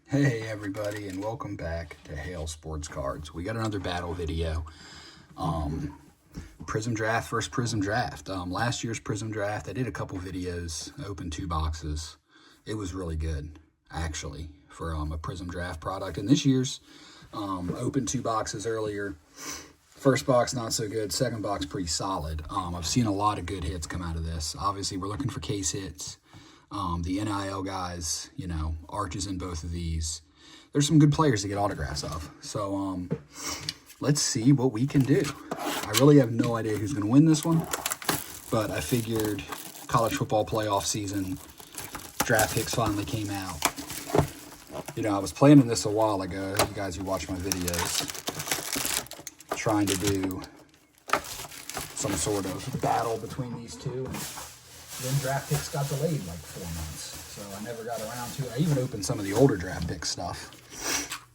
Hey everybody, and welcome back to Hale Sports Cards. We got another battle video. Prizm Draft versus Prizm Draft. Last year's Prizm Draft, I did a couple videos, opened 2 boxes. It was really good, actually, for a Prizm Draft product. And this year's, opened 2 boxes earlier. First box, not so good. Second box, pretty solid. I've seen a lot of good hits come out of this. Obviously, we're looking for case hits. The NIL guys, Arches in both of these. There's some good players to get autographs of. So let's see what we can do. I really have no idea who's going to win this one, but I figured college football playoff season, draft picks finally came out. I was planning this a while ago, you guys who watch my videos, trying to do some sort of battle between these two. Then draft picks got delayed like 4 months, so I never got around to it. I even opened some of the older draft pick stuff,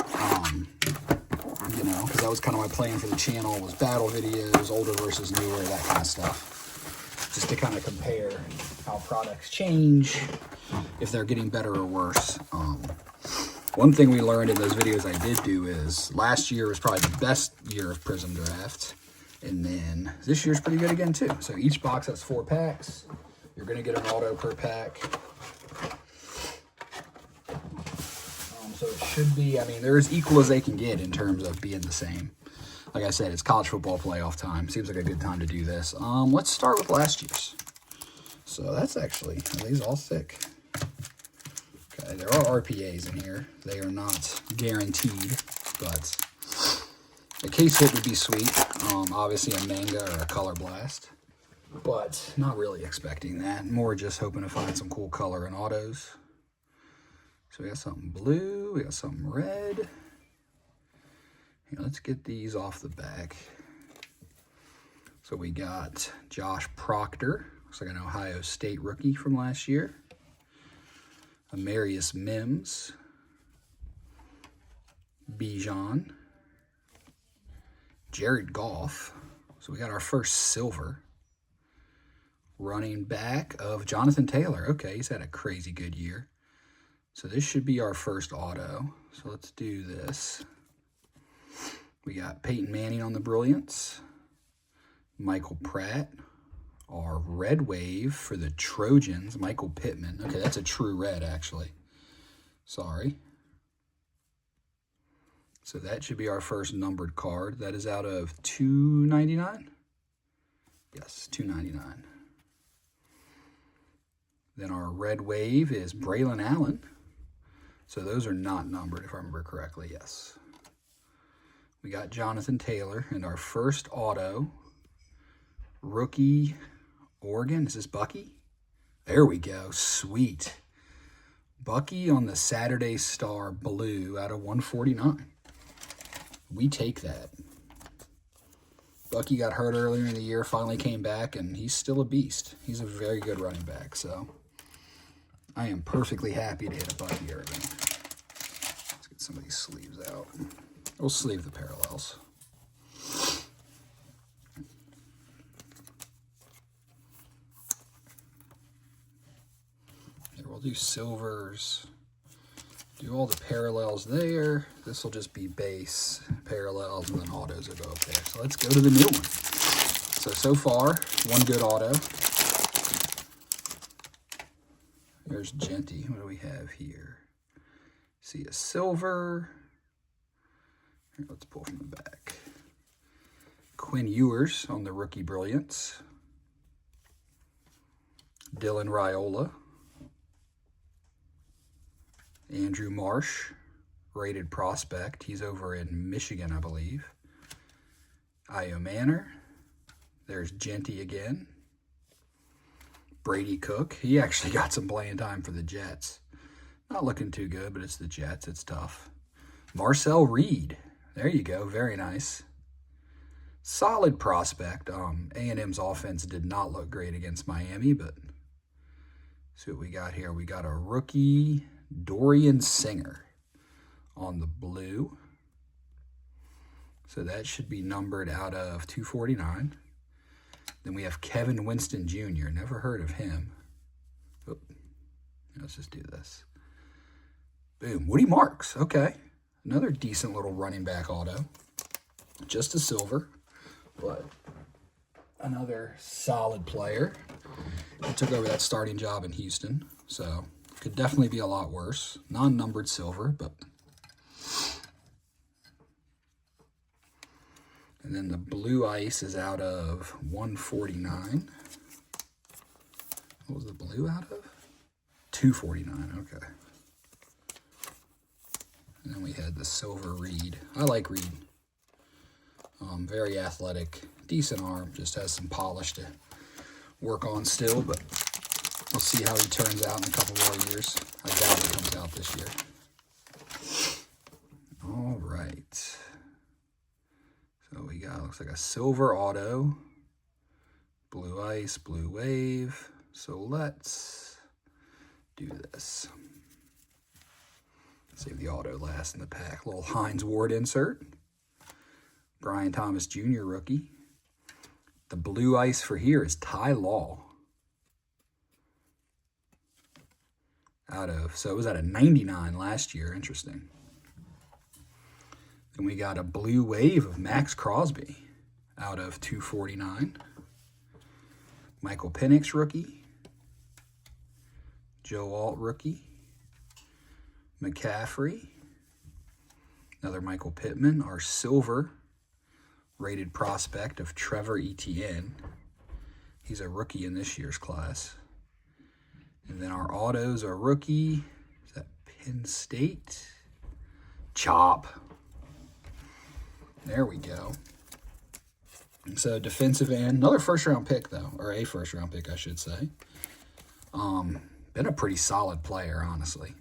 because that was kind of my plan for the channel, was battle videos, older versus newer, that kind of stuff, just to kind of compare how products change, if they're getting better or worse. One thing we learned in those videos I did do is last year was probably the best year of Prizm Draft, and then this year's pretty good again too. So each box has 4 packs. You're going to get an auto per pack. So it should be, they're as equal as they can get in terms of being the same. Like I said, it's college football playoff time. Seems like a good time to do this. Let's start with last year's. So that's actually, are these all thick? Okay, there are RPAs in here. They are not guaranteed, but a case hit would be sweet. Obviously a MANGA or a Color Blast. But not really expecting that. More just hoping to find some cool color in autos. So we got something blue. We got something red. Let's get these off the back. So we got Josh Proctor. Looks like an Ohio State rookie from last year. Amarius Mims. Bijan. Jared Goff. So we got our first silver. Running back of Jonathan Taylor. Okay, he's had a crazy good year. So this should be our first auto. So let's do this. We got Peyton Manning on the Brilliance. Michael Pratt. Our red wave for the Trojans. Michael Pittman. Okay, that's a true red, actually. Sorry. So that should be our first numbered card. That is out of $2.99? Yes, $2.99. Then our red wave is Braylon Allen. So those are not numbered, if I remember correctly, yes. We got Jonathan Taylor, and our first auto, rookie Oregon. Is this Bucky? There we go, sweet. Bucky on the Saturday Star blue out of 149. We take that. Bucky got hurt earlier in the year, finally came back, and he's still a beast. He's a very good running back, so I am perfectly happy to hit a Bucky Irving. Let's get some of these sleeves out. We'll sleeve the parallels. Here, we'll do silvers. Do all the parallels there. This will just be base, parallels, and then autos will go up there. So let's go to the new one. So far, one good auto. There's Genty. What do we have here? See a silver. Here, let's pull from the back. Quinn Ewers on the Rookie Brilliance. Dylan Raiola. Andrew Marsh, rated prospect. He's over in Michigan, I believe. Io Manor. There's Genty again. Brady Cook. He actually got some playing time for the Jets. Not looking too good, but it's the Jets. It's tough. Marcel Reed. There you go. Very nice. Solid prospect. A&M's offense did not look great against Miami, but see what we got here. We got a rookie Dorian Singer on the blue. So that should be numbered out of 249. Then we have Kevin Winston Jr. Never heard of him. Oh, let's just do this. Boom. Woody Marks. Okay. Another decent little running back auto. Just a silver, but another solid player. He took over that starting job in Houston, so could definitely be a lot worse. Non-numbered silver, but... And then the blue ice is out of 149. What was the blue out of? 249, okay. And then we had the silver Reed. I like Reed. Very athletic, decent arm, just has some polish to work on still, but we'll see how he turns out in a couple more years. I doubt he comes out this year. All right. So we got, looks like a silver auto, blue ice, blue wave. So let's do this. Save the auto last in the pack. Little Hines Ward insert. Brian Thomas Jr. rookie. The blue ice for here is Ty Law. So it was at a 99 last year. Interesting. Then we got a blue wave of Max Crosby out of 249. Michael Penix rookie. Joe Alt rookie. McCaffrey. Another Michael Pittman. Our silver rated prospect of Trevor Etienne. He's a rookie in this year's class. And then our autos are rookie. Is that Penn State? Chop. There we go. So defensive end. Another first-round pick, though. Or a first-round pick, I should say. Been a pretty solid player, honestly.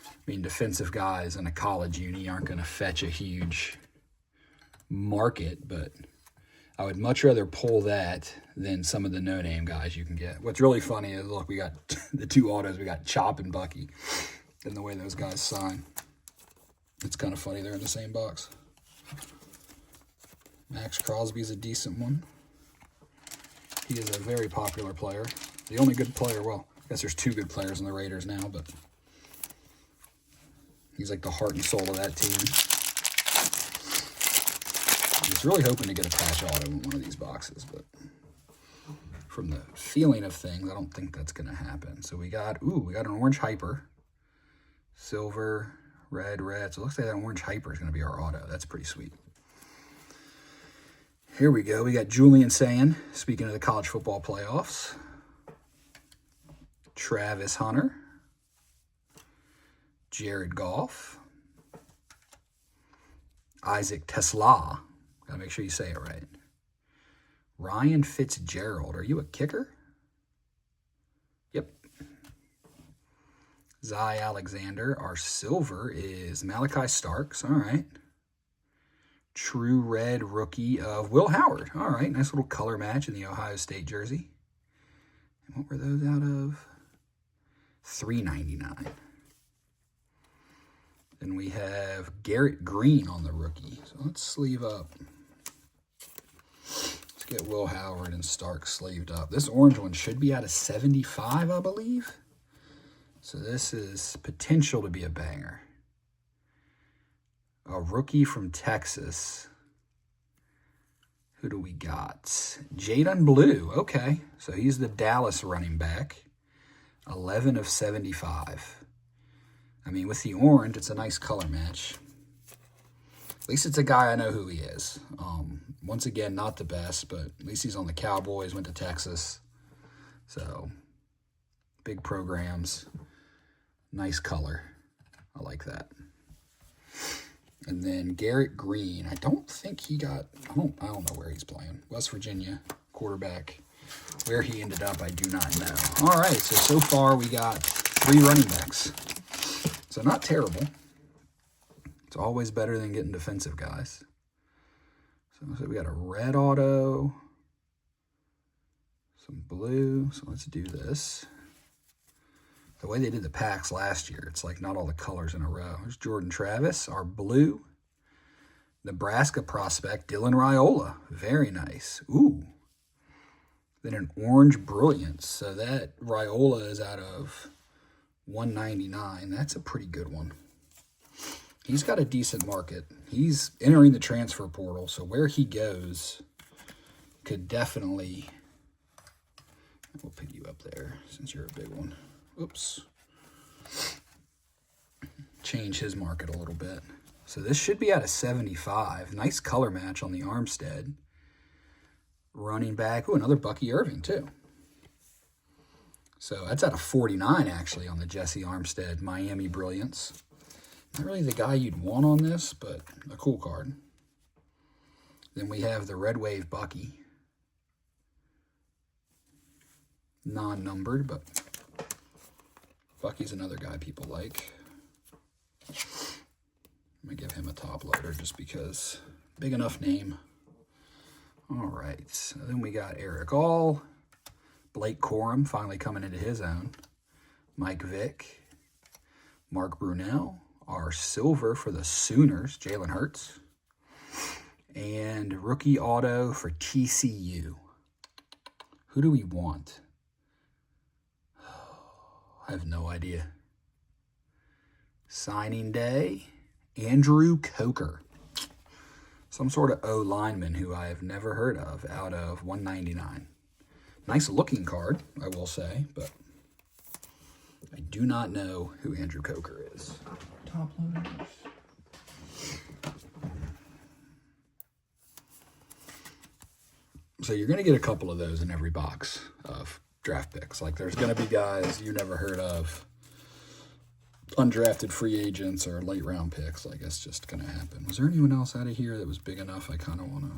I mean, defensive guys in a college uni aren't going to fetch a huge market, but I would much rather pull that than some of the no-name guys you can get. What's really funny is, look, we got the two autos. We got Chop and Bucky, and the way those guys sign. It's kind of funny they're in the same box. Max Crosby's a decent one. He is a very popular player. The only good player, well, I guess there's two good players in the Raiders now, but he's like the heart and soul of that team. I was really hoping to get a patch auto in one of these boxes, but from the feeling of things, I don't think that's going to happen. So we got an orange hyper, silver, red. So it looks like that orange hyper is going to be our auto. That's pretty sweet. Here we go. We got Julian Sand, speaking of the college football playoffs. Travis Hunter. Jared Goff. Isaac Tesla. Gotta make sure you say it right. Ryan Fitzgerald. Are you a kicker? Yep. Zy Alexander. Our silver is Malachi Starks. All right. True red rookie of Will Howard. All right. Nice little color match in the Ohio State jersey. And what were those out of? $3.99. Then we have Garrett Green on the rookie. So let's sleeve up. Let's get Will Howard and Stark sleeved up. This orange one should be out of 75, I believe. So this is potential to be a banger. A rookie from Texas. Who do we got? Jaden Blue. Okay. So he's the Dallas running back. 11 of 75. I mean, with the orange, it's a nice color match. At least it's a guy I know who he is. Once again, not the best, but at least he's on the Cowboys, went to Texas. So, big programs. Nice color. I like that. And then Garrett Green. I don't think he got, I don't know where he's playing. West Virginia, quarterback. Where he ended up, I do not know. All right, so far we got 3 running backs. So not terrible. It's always better than getting defensive guys. So we got a red auto, some blue. So let's do this. The way they did the packs last year, it's like not all the colors in a row. There's Jordan Travis, our blue. Nebraska prospect, Dylan Raiola. Very nice. Ooh. Then an orange brilliance. So that Raiola is out of 199. That's a pretty good one. he's got a decent market. He's entering the transfer portal, so where he goes could definitely... We'll pick you up there since you're a big one. Oops. Change his market a little bit. So this should be at a 75. Nice color match on the Armstead. Running back. Ooh, another Bucky Irving, too. So that's at a 49, actually, on the Jesse Armstead Miami Brilliance. Not really the guy you'd want on this, but a cool card. Then we have the Red Wave Bucky. Non-numbered, but Bucky's another guy people like. I'm going to give him a top loader just because big enough name. All right, so then we got Eric All, Blake Corum finally coming into his own, Mike Vick, Mark Brunell, our silver for the Sooners, Jalen Hurts, and rookie auto for TCU. Who do we want? I have no idea. Signing day, Andrew Coker. Some sort of O lineman who I have never heard of, out of 199. Nice looking card, I will say, but I do not know who Andrew Coker is. Top loaders. So you're going to get a couple of those in every box of draft picks. Like there's going to be guys you never heard of, undrafted free agents or late round picks. Like it's just going to happen. Was there anyone else out of here that was big enough? I kind of want to,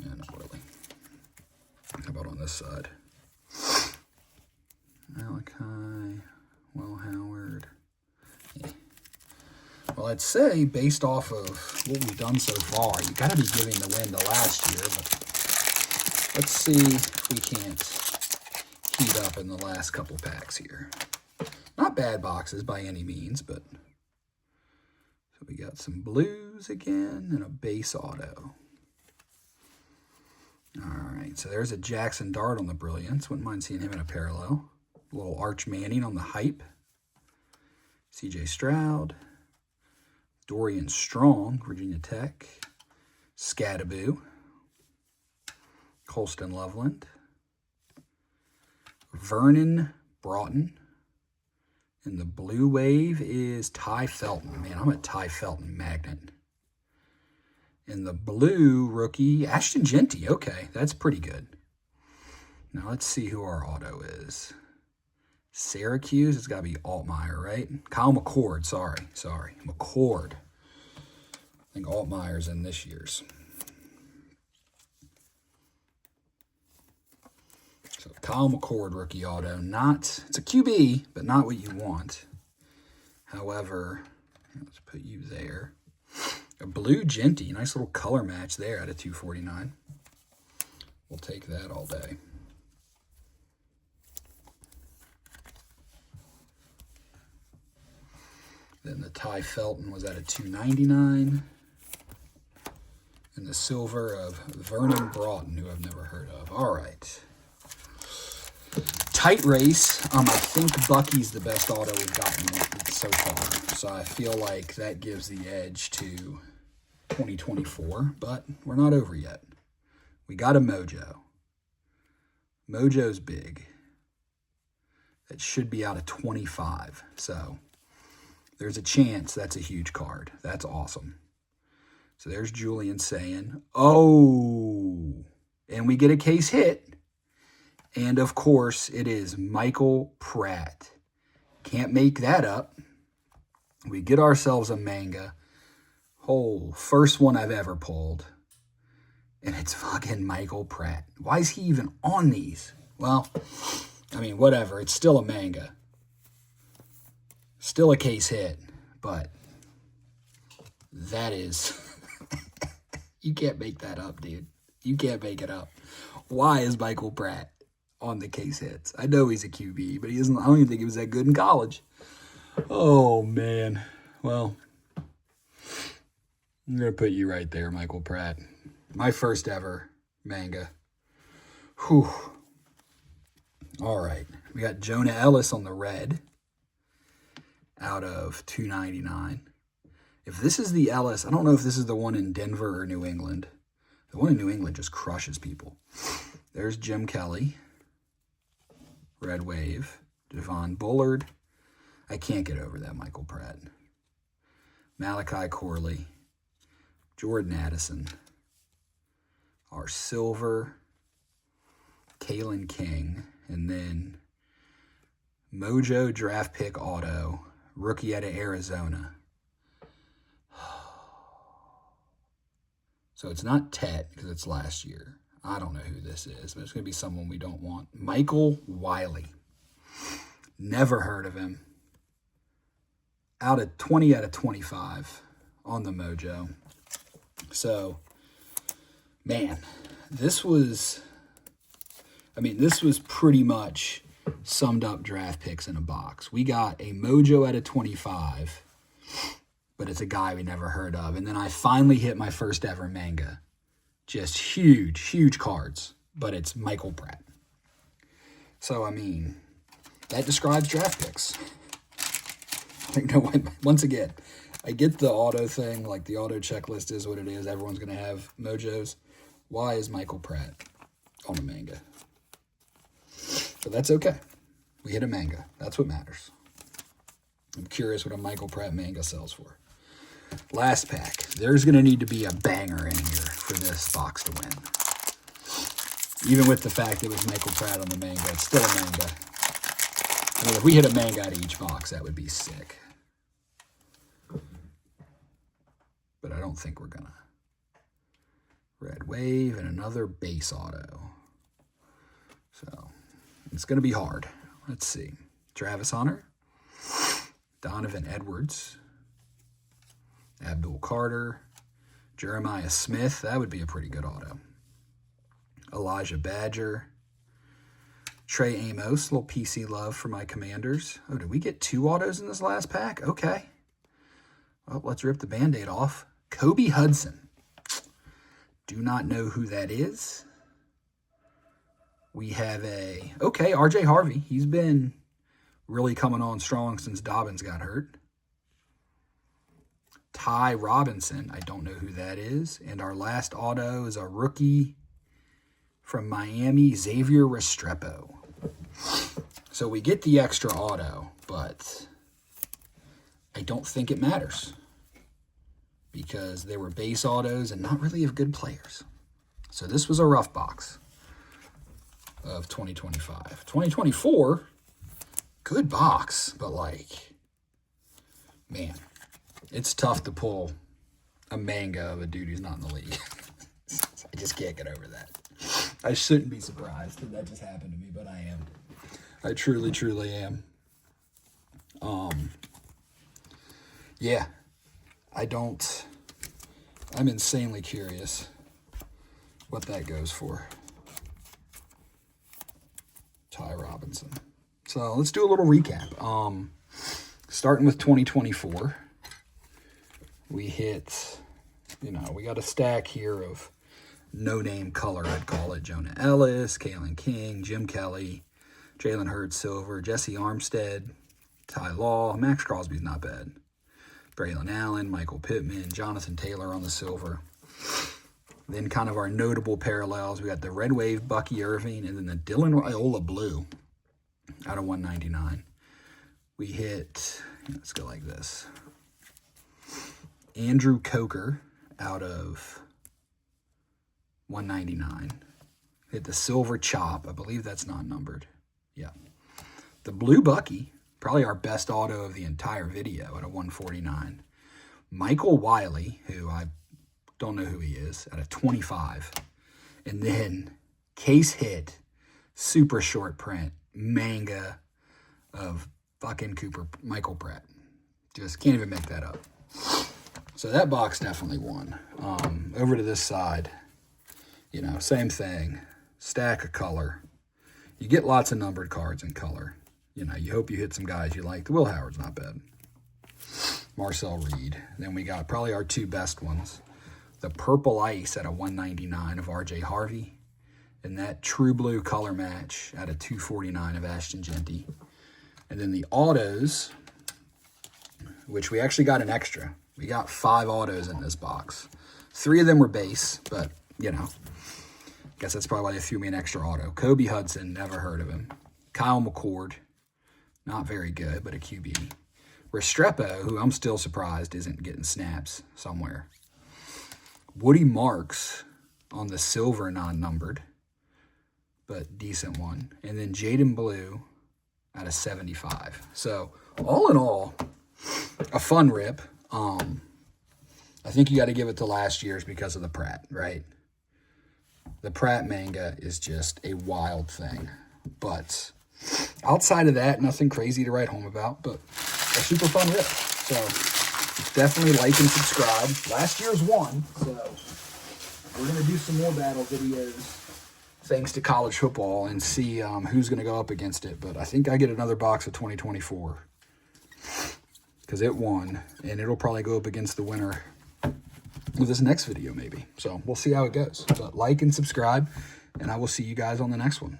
yeah, not really. How about on this side? Malachi, Will Howard. Yeah. Well, I'd say based off of what we've done so far, you got to be giving the win to last year, but let's see if we can't heat up in the last couple packs here. Not bad boxes by any means, but so we got some blues again and a base auto. All right, so there's a Jackson Dart on the Brilliance. Wouldn't mind seeing him in a parallel. A little Arch Manning on the Hype. CJ Stroud. Dorian Strong, Virginia Tech. Scadaboo. Colston Loveland. Vernon Broughton. And the blue wave is Ty Felton. Man, I'm a Ty Felton magnet. And the blue rookie, Ashton Genty. Okay, that's pretty good. Now let's see who our auto is. Syracuse, it's got to be Altmaier, right? Kyle McCord, sorry. McCord. I think Altmaier's in this year's. So Kyle McCord rookie auto. It's a QB, but not what you want. However, let's put you there. A blue Genty, nice little color match there at a 249. We'll take that all day. Then the Ty Felton was at a 299. And the silver of Vernon Broughton, who I've never heard of. All right. Tight race. I think Bucky's the best auto we've gotten so far. So I feel like that gives the edge to 2024, but we're not over yet. We got a Mojo. Mojo's big. That should be out of 25. So there's a chance that's a huge card. That's awesome. So there's Julian saying, oh, and we get a case hit. And of course, it is Michael Pratt. Can't make that up. We get ourselves a manga. First one I've ever pulled. And it's fucking Michael Pratt. Why is he even on these? Well, I mean, whatever. It's still a manga. Still a case hit. But that is... You can't make that up, dude. You can't make it up. Why is Michael Pratt on the case hits? I know he's a QB, but he isn't. I don't even think he was that good in college. Oh, man. Well, I'm going to put you right there, Michael Pratt. My first ever manga. Whew. All right. We got Jonah Ellis on the red out of 299. If this is the Ellis, I don't know if this is the one in Denver or New England. The one in New England just crushes people. There's Jim Kelly. Red Wave. Devon Bullard. I can't get over that Michael Pratt. Malachi Corley. Jordan Addison. Our silver. Kalen King. And then Mojo draft pick auto. Rookie out of Arizona. So it's not Tet because it's last year. I don't know who this is, but it's going to be someone we don't want. Michael Wiley. Never heard of him. Out of 20 out of 25 on the Mojo. So, man, this was pretty much summed up draft picks in a box. We got a Mojo out of 25, but it's a guy we never heard of. And then I finally hit my first ever manga. Just huge, huge cards, but it's Michael Pratt. So, I mean, that describes draft picks. Once again, I get the auto thing, like the auto checklist is what it is. Everyone's going to have Mojos. Why is Michael Pratt on a manga? But that's okay. We hit a manga. That's what matters. I'm curious what a Michael Pratt manga sells for. Last pack. There's going to need to be a banger in here for this box to win. Even with the fact it was Michael Pratt on the manga, it's still a manga. I mean, if we hit a manga out of each box, that would be sick. But I don't think we're going to. Red Wave and another base auto. So, it's going to be hard. Let's see. Travis Hunter. Donovan Edwards. Abdul Carter. Jeremiah Smith. That would be a pretty good auto. Elijah Badger. Trey Amos. A little PC love for my Commanders. Oh, did we get 2 autos in this last pack? Okay. Well, let's rip the Band-Aid off. Kobe Hudson. Do not know who that is. We have RJ Harvey. He's been really coming on strong since Dobbins got hurt. Ty Robinson. I don't know who that is. And our last auto is a rookie from Miami, Xavier Restrepo. So we get the extra auto, but I don't think it matters because they were base autos and not really of good players. So this was a rough box of 2025. 2024, good box, but like, man, it's tough to pull a manga of a dude who's not in the league. I just can't get over that. I shouldn't be surprised that that just happened to me, but I am. I truly, truly am. Yeah, I'm insanely curious what that goes for. Ty Robinson. So let's do a little recap. Starting with 2024, we hit, we got a stack here of no-name color, I'd call it. Jonah Ellis, Kalen King, Jim Kelly, Jalen Hurts Silver, Jesse Armstead, Ty Law, Max Crosby's not bad. Braylon Allen, Michael Pittman, Jonathan Taylor on the silver. Then kind of our notable parallels, we got the Red Wave, Bucky Irving, and then the Dylan Raiola Blue out of 199. We hit, let's go like this. Andrew Coker out of 199. Hit the Silver Chop. I believe that's not numbered. Yeah. The Blue Bucky, probably our best auto of the entire video at a 149. Michael Wiley, who I don't know who he is, at a 25. And then case hit, super short print, manga of fucking Michael Pratt. Just can't even make that up. So that box definitely won. Over to this side, same thing. Stack of color. You get lots of numbered cards in color. You hope you hit some guys you like. The Will Howard's not bad. Marcel Reed. Then we got probably our 2 best ones. The Purple Ice at a 199 of RJ Harvey. And that True Blue color match at a 249 of Ashton Genty. And then the autos, which we actually got an extra. We got 5 autos in this box. 3 of them were base, but, you know, guess that's probably why they threw me an extra auto. Kobe Hudson, never heard of him. Kyle McCord, not very good, but a QB. Restrepo, who I'm still surprised isn't getting snaps somewhere. Woody Marks on the silver non-numbered, but decent one. And then Jaden Blue out of 75. So all in all, a fun rip. I think you got to give it to last year's because of the Pratt, right? The Pratt manga is just a wild thing. But outside of that, nothing crazy to write home about, but a super fun rip. So definitely like and subscribe. Last year's won, so we're going to do some more battle videos thanks to college football and see who's going to go up against it. But I think I get another box of 2024 because it won, and it'll probably go up against the winner with this next video maybe. So we'll see how it goes. But like and subscribe, and I will see you guys on the next one.